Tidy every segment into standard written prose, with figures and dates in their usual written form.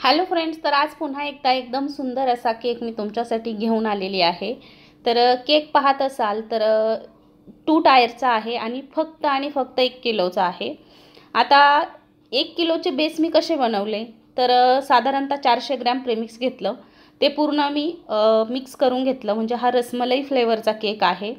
Hello friends, तर आज पुन्हा एकदा एकदम सुंदर असा केक मी तुमच्यासाठी घेऊन आलेली आहे। तर केक पाहत असाल तर 2 टायरचा आहे आणि फक्त 1 किलोचा आहे। आता 1 किलोचे बेस मी कसे बनवले तर साधारणतः 400 ग्रॅम प्रेमिक्स घेतलं, ते पूर्ण मी मिक्स करून घेतलं। म्हणजे हा रसमलाई फ्लेवरचा केक आहे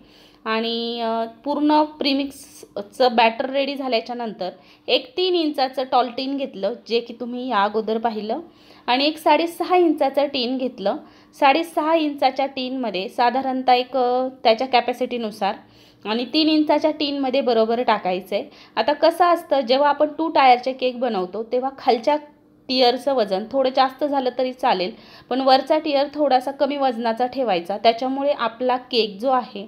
आणि पूर्ण प्रीमिक्सचं बॅटर रेडी झाल्याच्या नंतर एक 3 इंचाचं टॉल टीन घेतलं, जे की तुम्ही या अगोदर पाहिलं, आणि एक 6.5 इंचाचं टीन घेतलं। 6.5 इंचाच्या टीनमध्ये साधारणतः एक त्याच्या कॅपॅसिटीनुसार आणि 3 इंचाच्या टीनमध्ये बरोबर टाकायचं आहे। आता कसं असतं, जेव्हा आपण 2 टायरचे केक बनवतो तेव्हा खालच्या टियरचं वजन थोडं जास्त झालं तरी चालेल, पण वरचा टियर थोडासा कमी वजनाचा ठेवायचा। त्याच्यामुळे आपला केक जो आहे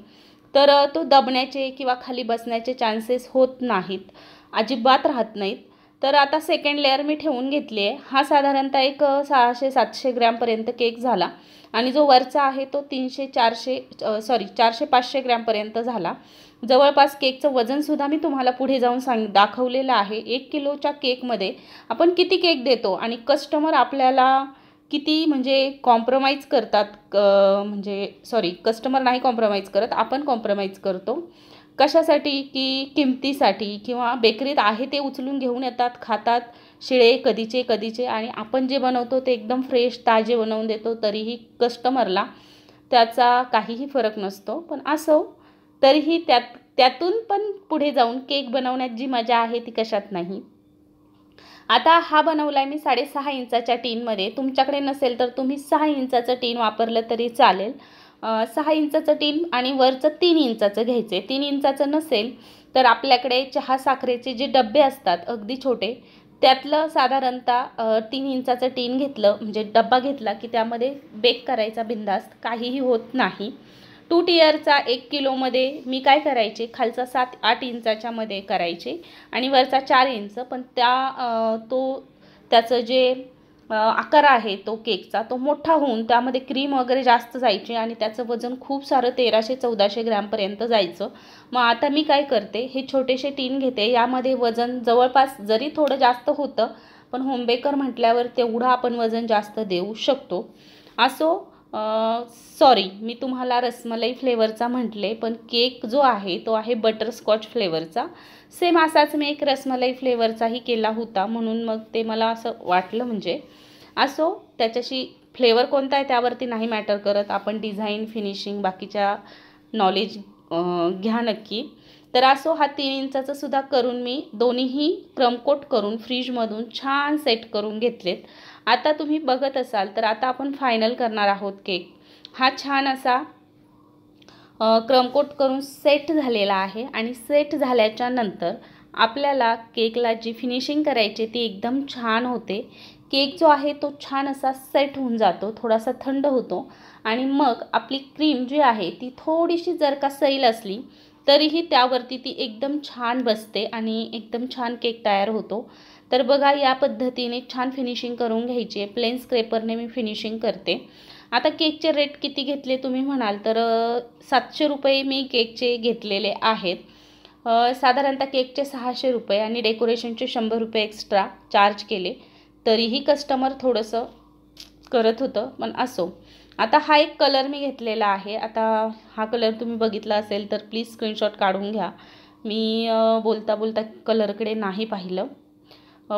तर तो दबण्याचे किंवा खाली बसण्याचे चान्सेस होत नाहीत, अजिबात राहत नाहीत। तर आता सेकंड लेअर मी ठेवून घेतली आहे। हा साधारणतः एक 600-700 ग्रॅमपर्यंत केक झाला आणि जो वरचा आहे तो 400-500 ग्रॅमपर्यंत झाला। जवळपास केकचं वजनसुद्धा मी तुम्हाला पुढे जाऊन दाखवलेलं आहे। 1 किलोच्या केकमध्ये आपण किती केक देतो आणि कस्टमर आपल्याला किती म्हणजे कॉम्प्रोमाइज करतात, कस्टमर नाही कॉम्प्रोमाइज करत, आपण कॉम्प्रोमाइज करतो। कशासाठी की किमतीसाठी, किंवा बेकरीत आहे ते उचलून घेऊन येतात, खातात शिळे कधीचे आणि आपण जे बनवतो ते एकदम फ्रेश ताजे बनवून देतो, तरीही कस्टमरला त्याचा काहीही फरक नसतो। पण असो, तरीही त्यातून पण पुढे जाऊन केक बनवण्यात जी मजा आहे ती कशात नाही। आता हा बनवलाय मी 6.5 इंचाच्या टीनमध्ये। तुमच्याकडे नसेल तर तुम्ही 6 इंचाचं टीन वापरलं तरी चालेल। 6 इंचाचं टीन आणि वरचं 3 इंचाचं घ्यायचे। 3 इंचाचं नसेल तर आपल्याकडे चहा साखरेचे जे डब्बे असतात अगदी छोटे, त्यातलं साधारणतः 3 इंचाचं टीन घेतलं, म्हणजे डब्बा घेतला की त्यामध्ये बेक करायचा बिंदास्त, काहीही होत नाही। 2 टियरचा 1 किलोमध्ये मी काय करायचे, खालचा 7-8 इंचाच्यामध्ये करायचे आणि वरचा 4 इंच, पण त्याचं जे आकार आहे तो केकचा तो मोठा होऊन त्यामध्ये क्रीम वगैरे जास्त जायची आणि त्याचं वजन खूप सारं 1300-1400 ग्रॅमपर्यंत जायचं। मग आता मी काय करते, हे छोटेसे टीन घेते, यामध्ये वजन जवळपास जरी थोडं जास्त होतं, पण होम बेकर म्हटल्यावर तेवढं आपण वजन जास्त देऊ शकतो। असो, मी तुम्हाला रसमलाई फ्लेवरचा म्हटले, पण केक जो आहे तो आहे बटरस्कॉच फ्लेवरचा। सेम असाच मी एक रसमलाई फ्लेवरचाही केला होता, म्हणून मग ते मला असं वाटलं। म्हणजे असो, त्याच्याशी फ्लेवर कोणता आहे त्यावरती नाही मॅटर करत, आपण डिझाईन फिनिशिंग बाकीच्या नॉलेज घ्या नक्की। तर असो, हा 3 इंचाचं सुद्धा करून मी दोन्हीही क्रमकोट करून फ्रीजमधून छान सेट करून घेतलेत। आता तुम्ही बघत असाल तर आता आपण फायनल करणार आहोत केक। हा छान असा क्रमकोट करून सेट झालेला आहे आणि सेट झाल्याच्या नंतर आपल्याला केकला जी फिनिशिंग करायची ती एकदम छान होते। केक जो आहे तो छान असा सेट होऊन जातो, थोडासा थंड होतो आणि मग आपली क्रीम जी आहे ती थोडीशी जर का सैल असली तरीही त्यावरती ती एकदम छान बसते आणि एकदम छान केक तयार होतो। तर बघा, या पद्धतीने छान फिनिशिंग करून घ्यायची आहे। प्लेन स्क्रेपरने मी फिनिशिंग करते। आता केकचे रेट किती घेतले तुम्ही म्हणाल तर 700 रुपये मी केकचे घेतलेले आहेत। साधारणतः केकचे 600 रुपये आणि डेकोरेशनचे 100 रुपये एक्स्ट्रा चार्ज केले, तरीही कस्टमर थोडंसं करत होतं, पण असो। आता हा एक कलर मी घेतलेला आहे। आता हा कलर तुम्ही बघितला असेल तर प्लीज स्क्रीनशॉट काढून घ्या। मी बोलता बोलता कलरकडे नाही पाहिलं,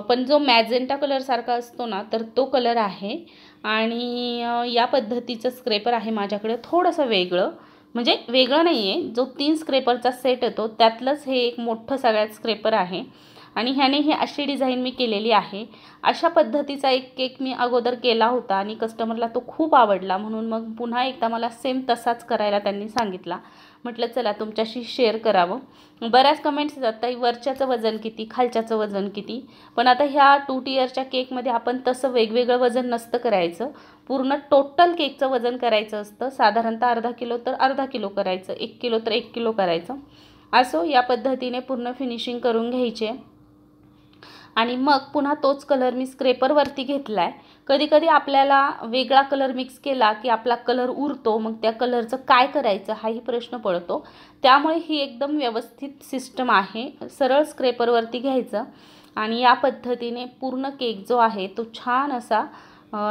पण जो मॅजेंटा कलरसारखा असतो ना, तर तो कलर आहे आणि या पद्धतीचं स्क्रेपर आहे माझ्याकडे, थोडंसं वेगळं, म्हणजे वेगळं नाही आहे, जो 3 स्क्रेपरचा सेट येतो त्यातलंच हे एक मोठं सगळ्यात स्क्रेपर आहे आणि ह्याने ही अशी डिझाईन मी केलेली आहे। अशा पद्धतीचा एक केक मी अगोदर केला होता आणि कस्टमरला तो खूप आवडला, म्हणून मग पुन्हा एकदा मला सेम तसाच करायला त्यांनी सांगितला। म्हटलं चला तुमच्याशी शेअर करावं। बऱ्याच कमेंट्स येतात, ताई वरच्याचं वजन किती, खालच्याचं वजन किती, पण आता ह्या 2 टियरच्या केकमध्ये आपण तसं वेगवेगळं वजन नसतं करायचं, पूर्ण टोटल केकचं वजन करायचं असतं। साधारणतः अर्धा किलो तर अर्धा किलो करायचं, 1 किलो तर 1 किलो करायचं। असो, या पद्धतीने पूर्ण फिनिशिंग करून घ्यायचे आणि मग पुन्हा तोच कलर मी स्क्रेपरवरती घेतला आहे। कधी कधी आपल्याला वेगळा कलर मिक्स केला की आपला कलर उरतो, मग त्या कलरचं काय करायचं हाही प्रश्न पडतो। त्यामुळे ही एकदम व्यवस्थित सिस्टम आहे। सरळ स्क्रेपरवरती घ्यायचं आणि या पद्धतीने पूर्ण केक जो आहे तो छान असा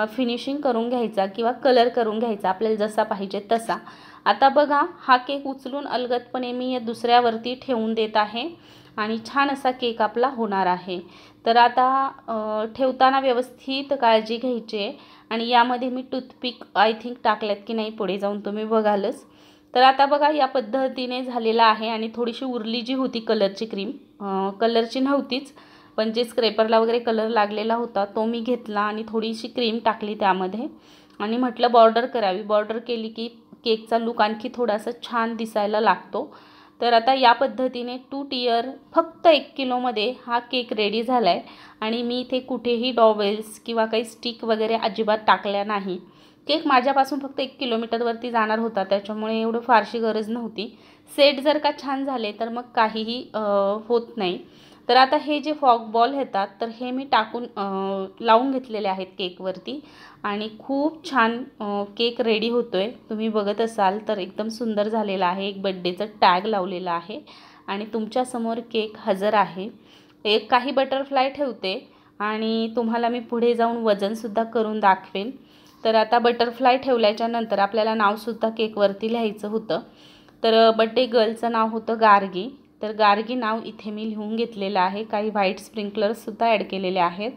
फिनिशिंग करून घ्यायचा किंवा कलर करून घ्यायचा आपल्याला जसा पाहिजे तसा। आता बघा हा केक उचलून अलगदपणे मी या दुसऱ्यावरती ठेवून देत आहे आणि छान असा केक आपला होणार आहे। तर आता ठेवताना व्यवस्थित काळजी घ्यायची आहे आणि यामध्ये मी टूथपिक आय थिंक टाकल्यात की नाही पुढे जाऊन तुम्ही बघालच। तर आता बघा या पद्धतीने झालेला आहे आणि थोडीशी उरली जी होती कलरची क्रीम, कलरची नव्हतीच पण जे स्क्रेपरला वगैरे कलर लागलेला होता तो मी घेतला आणि थोडीशी क्रीम टाकली त्यामध्ये आणि म्हटलं बॉर्डर करावी, बॉर्डर केली की केकचा लुक आणखी थोडासा छान दिसायला लागतो। तर आता या पद्धतीने 2 टियर फक्त 1 किलोमध्ये हा केक रेडी झाला आहे आणि मी इथे कुठेही डॉवेल्स किंवा काही स्टिक वगैरे अजिबात टाकल्या नाही। केक माझ्यापासून फक्त 1 किलोमीटरवरती जाणार होता त्याच्यामुळे एवढं फारशी गरज नव्हती। सेट जर का छान झाले तर मग काहीही होत नाही। तर आता हे जे फॉग बॉल येतात तर हे मी टाकून लावून घेतलेले आहेत केकवरती आणि खूप छान केक रेडी होतोय। तुम्ही बघत असाल तर एकदम सुंदर झालेला आहे। एक बर्थडेचा टॅग लावलेला आहे आणि तुमच्यासमोर केक हजर आहे। एक काही बटरफ्लाय ठेवते आणि तुम्हाला मी पुढे जाऊन वजनसुद्धा करून दाखवेन। तर आता बटरफ्लाय ठेवल्याच्या नंतर आपल्याला नावसुद्धा केकवरती लिहायचं होतं। तर बर्थडे गर्लचं नाव होतं गार्गी। तर गार्गी नाव इथे मी लिहून घेतलेलं आहे। काही व्हाईट स्प्रिंकलर्ससुद्धा ॲड केलेले आहेत।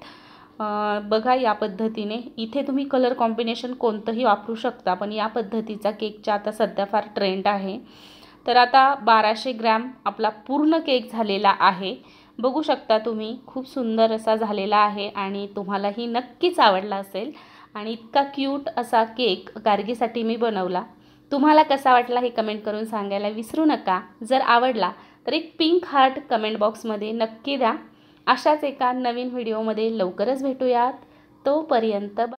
बघा या पद्धतीने इथे तुम्ही कलर कॉम्बिनेशन कोणतंही वापरू शकता पण या पद्धतीचा केकचा आता सध्या फार ट्रेंड आहे। तर आता 1200 ग्रॅम आपला पूर्ण केक झालेला आहे। बघू शकता तुम्ही खूप सुंदर असा झालेला आहे आणि तुम्हालाही नक्कीच आवडला असेल आणि इतका क्यूट असा केक गार्गीसाठी मी बनवला। तुम्हाला कसा वाटला हे कमेंट करून सांगायला विसरू नका। जर आवडला तर एक पिंक हार्ट कमेंट बॉक्समध्ये नक्की द्या। अशाच एका नवीन व्हिडिओमध्ये लवकरच भेटूयात। तोपर्यंत